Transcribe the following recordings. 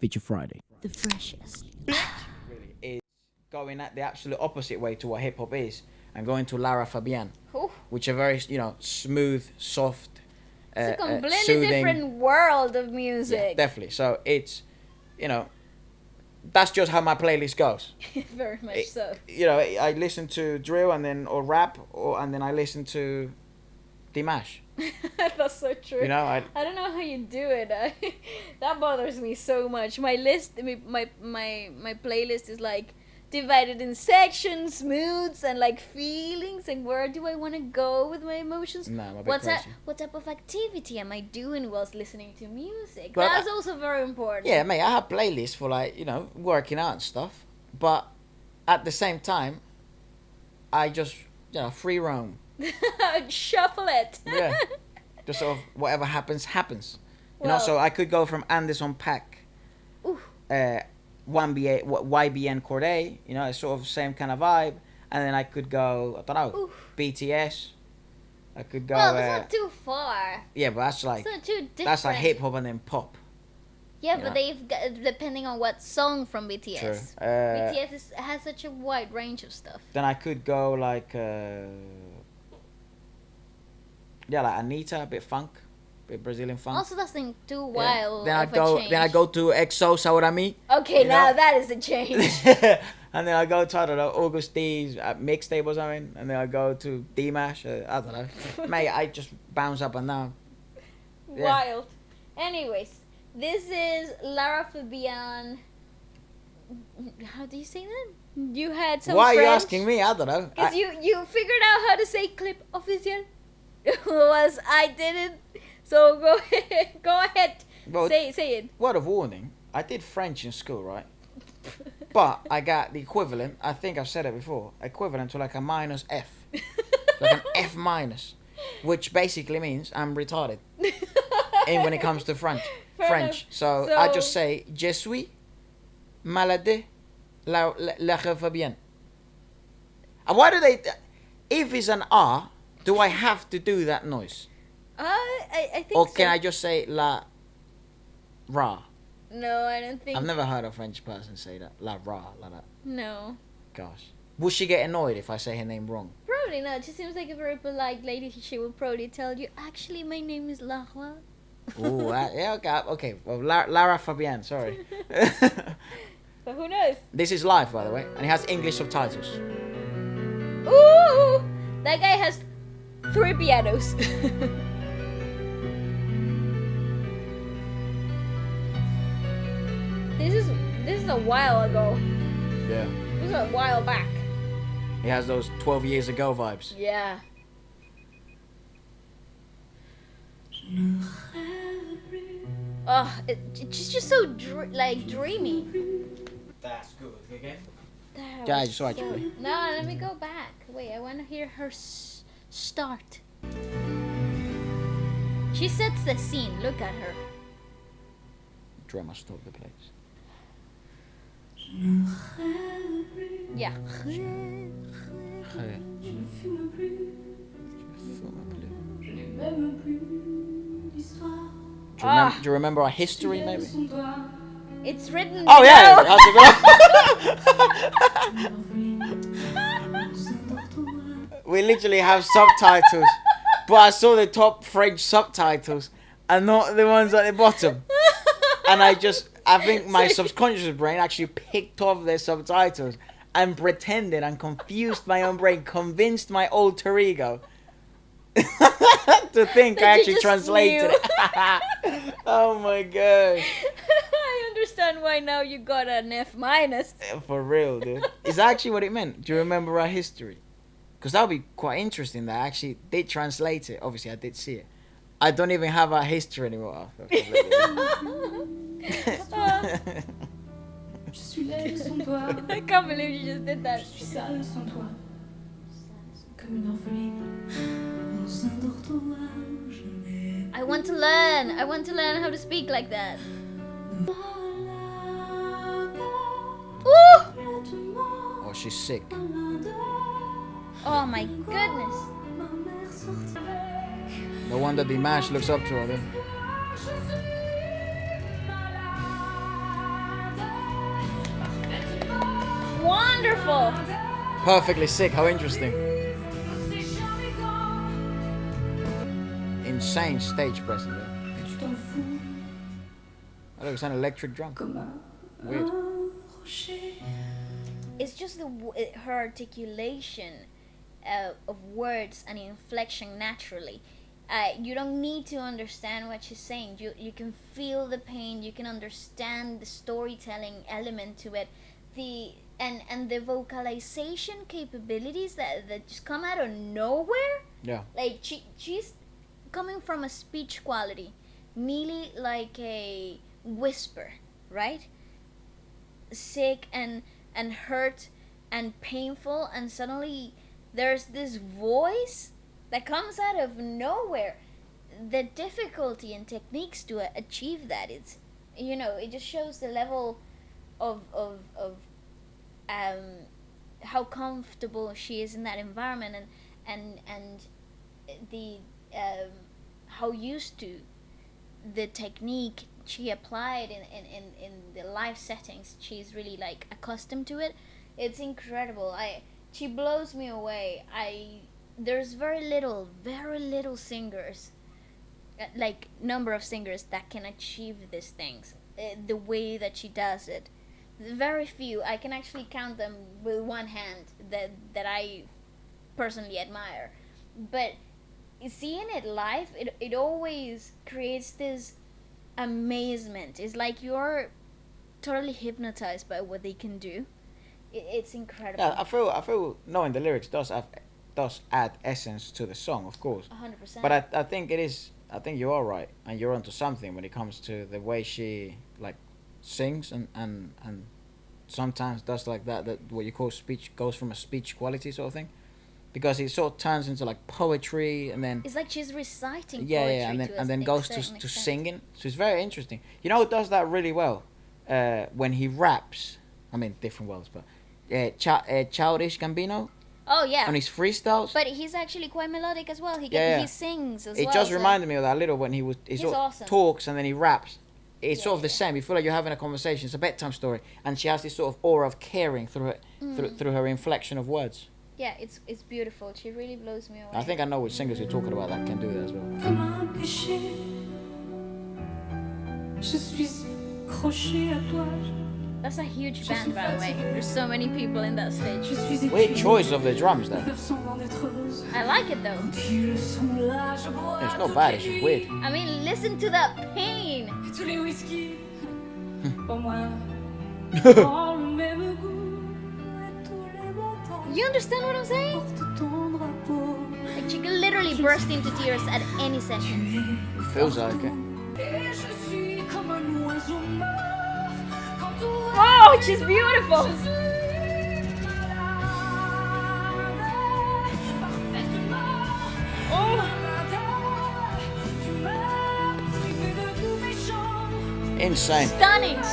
Feature Friday. The freshest. Really is going at the absolute opposite way to what hip hop is, and going to Lara Fabian, which are very smooth, soft, It's a completely soothing. different world of music. Yeah, definitely. So it's, that's just how my playlist goes. Very much so. I listen to drill or rap, and then I listen to Dimash. That's so true. I don't know how you do it. That bothers me so much. My playlist is like divided in sections, moods, and like feelings, and where do I want to go with my emotions? Nah, I'm a bit crazy. What type of activity am I doing whilst listening to music? But That's also very important. Yeah, mate, I have playlists for working out and stuff, but at the same time, I just free roam. Shuffle it. Yeah, just sort of whatever happens. Well, So I could go from Anderson Paak, YBN Corday, it's sort of same kind of vibe, and then I could go, I don't know, BTS. I could go. Well, that's not too far. Yeah, but that's like It's not too different. that's like hip hop and then pop. Yeah, but they've got, depending on what song from BTS. True. BTS has such a wide range of stuff. Then I could go like Anita, a bit funk, a bit Brazilian funk. Also, that's not too wild. Then of a change. I go to XO Saurami. Okay, now that is a change. And then I go to, I don't know, August D's mixtape or something. And then I go to Dimash. I don't know. Mate, I just bounce up and down. Yeah. Wild. Anyways, this is Lara Fabian. How do you say that? You had some Why French? are you asking me? I don't know. Because you figured out how to say clip officiel. Was I didn't. So go ahead. Go ahead. Well, say it. Word of warning. I did French in school, right? But I got the equivalent, I think I've said it before, equivalent to like a minus F. Like an F minus. Which basically means I'm retarded. When it comes to French. Enough. So I just say, Je suis malade, Lara Fabian. And why do they, if it's an R, do I have to do that noise? I think Or so. can I just say la ra? No, I don't think. I've never heard a French person say that. La ra, like that. No. Gosh. Will she get annoyed if I say her name wrong? Probably not. She seems like a very polite lady. She will probably tell you, actually, my name is Lara. Ooh, yeah, okay. Well, Lara Fabian, sorry. But who knows? This is live, by the way, and it has English subtitles. Ooh! That guy has 3 pianos. This is a while ago. Yeah. This is a while back. It has those 12 years ago vibes. Yeah. Oh, it's just so dreamy. That's good. Again? That Yeah, I was just watched it. No, let me go back. Wait, I want to hear her start. She sets the scene. Look at her. Drummer stop the place. Yeah. Do you remember our history, maybe? It's written. Oh, yeah! We literally have subtitles, but I saw the top French subtitles and not the ones at the bottom. And I think my subconscious brain actually picked off their subtitles and pretended and confused my own brain, convinced my alter ego to think I actually translated it. Oh my god. I understand why now you got an F minus. For real, dude. Is that actually what it meant? Do you remember our history? Because that would be quite interesting that I actually did translate it. Obviously, I did see it. I don't even have our history anymore. I can't believe you just did that. I want to learn. I want to learn how to speak like that. Ooh! Oh, she's sick. Oh my goodness. No wonder Dimash looks up to her then. wonderful. Perfectly sick. How interesting. Insane stage presence there. Oh, look, it's an electric drum. Weird. It's just her articulation of words and inflection naturally. You don't need to understand what she's saying. You can feel the pain. You can understand the storytelling element to it. And the vocalization capabilities that just come out of nowhere. Yeah. Like she's coming from a speech quality, nearly like a whisper, right? Sick and hurt and painful, and suddenly there's this voice that comes out of nowhere. The difficulty and techniques to achieve that, it's, it just shows the level of how comfortable she is in that environment, and the how used to the technique she applied in the live settings. She's really like accustomed to it. It's incredible. She blows me away. There's very little singers, like number of singers that can achieve these things the way that she does it. Very few. I can actually count them with one hand that I personally admire. But seeing it live, it always creates this amazement. It's like you're totally hypnotized by what they can do. It's incredible. Yeah, I feel knowing the lyrics does add essence to the song, of course. 100%. But I think it is. I think you are right, and you're onto something when it comes to the way she like sings and sometimes does like that what you call speech, goes from a speech quality sort of thing, because it sort of turns into like poetry, and then it's like she's reciting poetry. Yeah, and then goes to singing. So it's very interesting. You know who does that really well? When he raps. I mean, different worlds, but Childish Gambino. Oh yeah. On his freestyles. But he's actually quite melodic as well. He sings as well. It just reminded me of that little when he sort of awesome. talks and then he raps. It's sort of the same. You feel like you're having a conversation. It's a bedtime story, and she has this sort of aura of caring through it, through her inflection of words. Yeah, it's beautiful. She really blows me away. I think I know which singers you're talking about that can do that as well. That's a huge band, by the way. There's so many people in that stage. Weird choice of the drums, though. I like it, though. It's not bad, it's just weird. I mean, listen to that pain. You understand what I'm saying? Like, she can literally burst into tears at any second. It feels like it. Oh, she's beautiful. Oh. Insane. Stunning.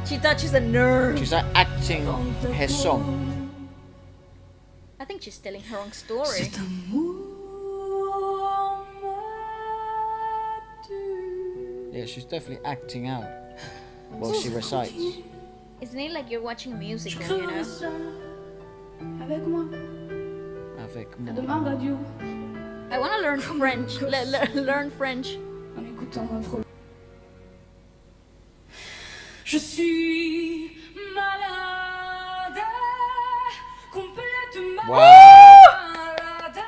She touches a nerve. She's like acting her song. I think she's telling her own story. Yeah, she's definitely acting out while she recites. Isn't it like you're watching a musical, you know? Avec moi. I want to learn French. Learn French. Je suis malade, complètement malade,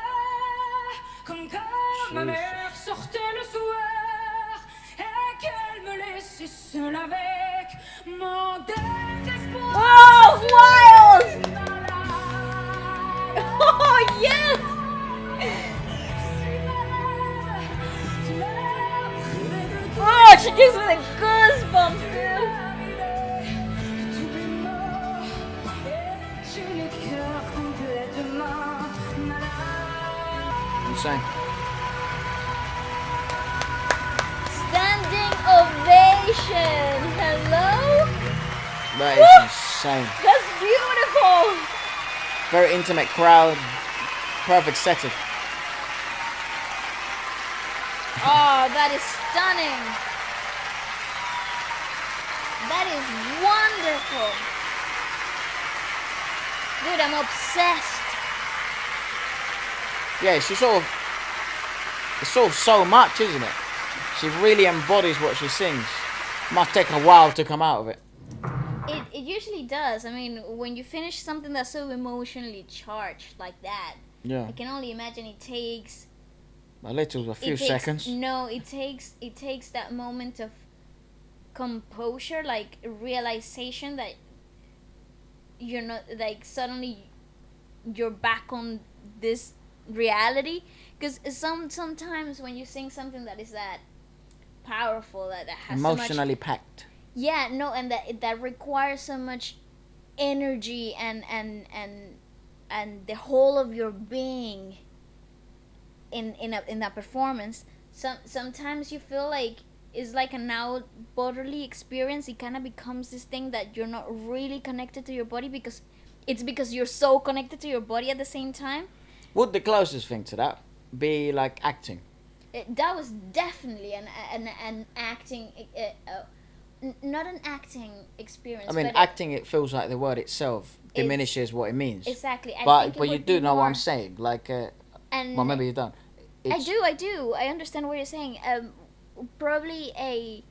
comme quand ma mère sortait le soir et qu'elle me laissait seule avec mon désespoir. Oh, wild! Oh, yes! Oh, she gives me the goosebumps, dude. Insane. Standing ovation. Hello? That is insane. That's beautiful. Very intimate crowd. Perfect setting. Oh, that is stunning. That is wonderful. Dude, I'm obsessed. Yeah, it's sort of so much, isn't it? She really embodies what she sings. Must take a while to come out of it. It usually does. I mean, when you finish something that's so emotionally charged like that, Yeah. I can only imagine it takes A few seconds. No, it takes that moment of composure, like realization that you're not, like, suddenly you're back on this reality. Because sometimes when you sing something that is that powerful, that has Emotionally so much, packed. yeah, no, and that requires so much energy and the whole of your being in that performance. Sometimes you feel like it's like an out bodily experience. It kind of becomes this thing that you're not really connected to your body because you're so connected to your body at the same time. Would the closest thing to that be like acting? That was definitely an acting, not an acting experience. I mean, but acting, it feels like the word itself diminishes what it means. Exactly. But you do know what I'm saying. Like, and well, maybe you don't. I do. I understand what you're saying. Probably a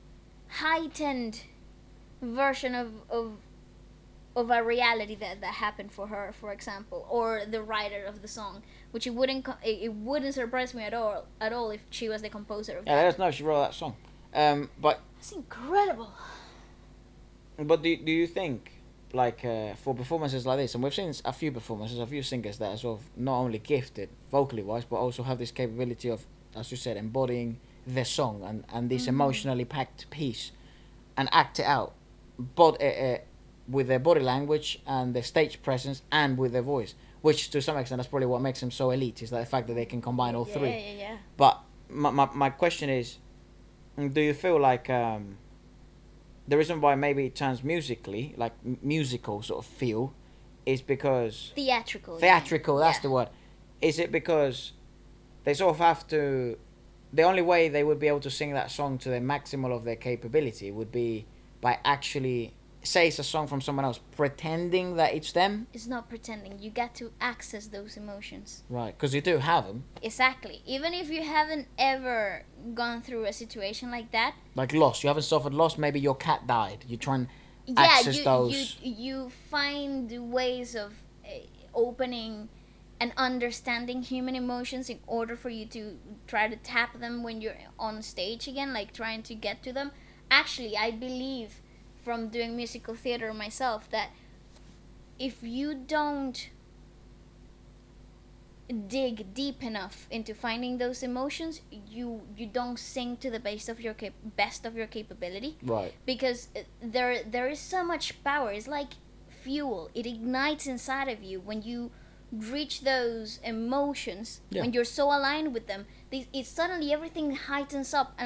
heightened version of a reality that happened for her, for example, or the writer of the song, which it wouldn't surprise me at all if she was the composer of that. Yeah, let us know if she wrote that song. But That's incredible. But do you think, like, for performances like this, and we've seen a few performances, a few singers that are sort of not only gifted vocally wise, but also have this capability of, as you said, embodying the song and this emotionally packed piece, and act it out, but with their body language and their stage presence and with their voice, which to some extent that's probably what makes them so elite, is like the fact that they can combine all three. Yeah. But my question is, do you feel like the reason why maybe it turns musically, like musical sort of feel, is because... Theatrical, that's the word. Is it because they sort of have to... The only way they would be able to sing that song to the maximal of their capability would be by actually... Say it's a song from someone else, pretending that it's them? It's not pretending. You get to access those emotions. Right, because you do have them. Exactly. Even if you haven't ever gone through a situation like that. Like loss. You haven't suffered loss. Maybe your cat died. You try and access those. You find ways of opening and understanding human emotions in order for you to try to tap them when you're on stage again, like trying to get to them. Actually, I believe from doing musical theater myself that if you don't dig deep enough into finding those emotions, you don't sing to the best of your capability. Right. Because there is so much power. It's like fuel. It ignites inside of you when you reach those emotions. Yeah. When you're so aligned with them, it suddenly everything heightens up,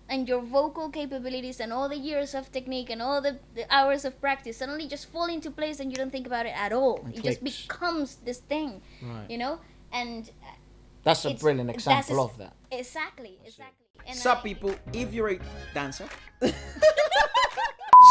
and your vocal capabilities and all the years of technique and all the hours of practice suddenly just fall into place, and you don't think about it at all. It just becomes this thing, right. You know? And that's a brilliant example of that. Exactly. And Sup people, if you're a dancer.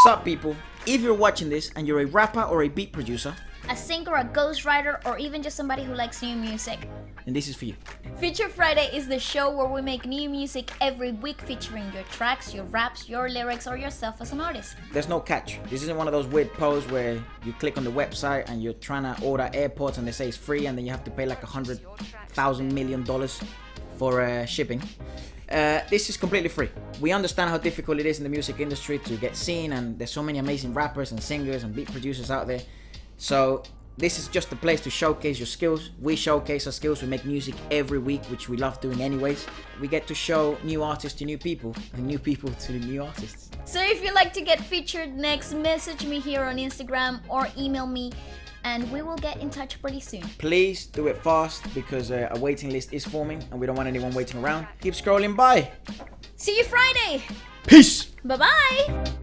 Sup people, if you're watching this and you're a rapper or a beat producer, a singer, a ghostwriter, or even just somebody who likes new music, and this is for you. Feature Friday is the show where we make new music every week featuring your tracks, your raps, your lyrics, or yourself as an artist. There's no catch. This isn't one of those weird posts where you click on the website and you're trying to order AirPods and they say it's free and then you have to pay like $100,000 million for shipping. This is completely free. We understand how difficult it is in the music industry to get seen, and there's so many amazing rappers and singers and beat producers out there. So this is just a place to showcase your skills. We showcase our skills. We make music every week, which we love doing anyways. We get to show new artists to new people and new people to new artists. So if you'd like to get featured next, message me here on Instagram or email me, and we will get in touch pretty soon. Please do it fast because a waiting list is forming and we don't want anyone waiting around. Keep scrolling by. See you Friday. Peace. Bye-bye.